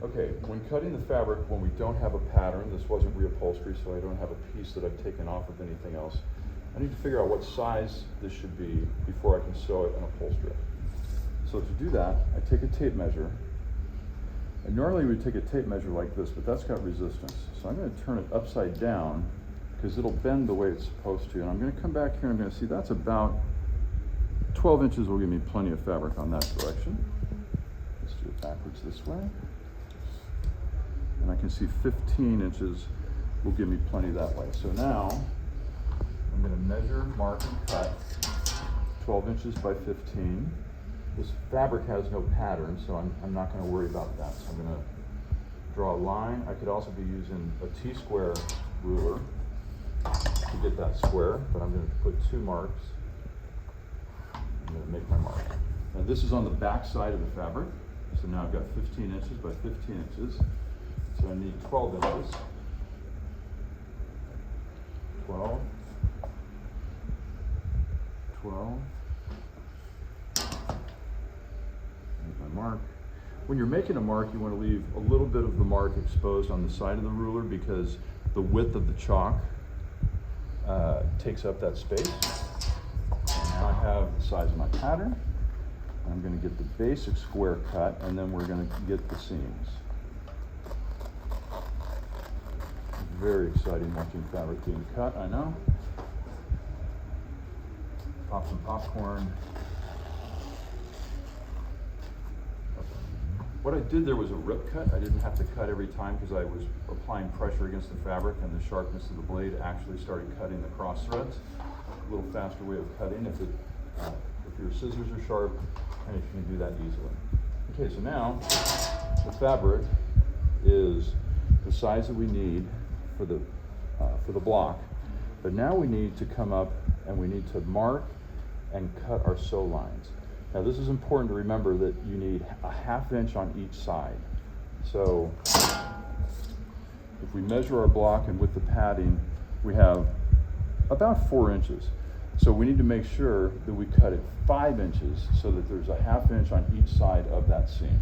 Okay, when cutting the fabric, when we don't have a pattern, this wasn't reupholstery, so I don't have a piece that I've taken off of anything else. I need to figure out what size this should be before I can sew it and upholster it. So to do that, I take a tape measure. And normally we take a tape measure like this, but that's got resistance. So I'm going to turn it upside down because it'll bend the way it's supposed to. And I'm going to come back here and I'm going to see that's about 12 inches will give me plenty of fabric on that direction. Let's do it backwards this way. And I can see 15 inches will give me plenty that way. So now I'm going to measure, mark, and cut 12 inches by 15. This fabric has no pattern, so I'm not going to worry about that. So I'm going to draw a line. I could also be using a T-square ruler to get that square, but I'm going to put 2 marks. I'm going to make my mark. Now this is on the back side of the fabric. So now I've got 15 inches by 15 inches. So I need 12 inches. 12. 12. Make my mark. When you're making a mark, you want to leave a little bit of the mark exposed on the side of the ruler because the width of the chalk takes up that space. And now I have the size of my pattern. I'm going to get the basic square cut, and then we're going to get the seams. Very exciting watching fabric being cut, I know. Pop some popcorn. What I did there was a rip cut. I didn't have to cut every time because I was applying pressure against the fabric and the sharpness of the blade actually started cutting the cross threads. A little faster way of cutting if your scissors are sharp and if you can do that easily. Okay, so now the fabric is the size that we need for the block, but now we need to come up and we need to mark and cut our sew lines. Now this is important to remember that you need a 1/2 inch on each side. So if we measure our block and with the padding, we have about 4 inches. So we need to make sure that we cut it 5 inches so that there's a 1/2 inch on each side of that seam.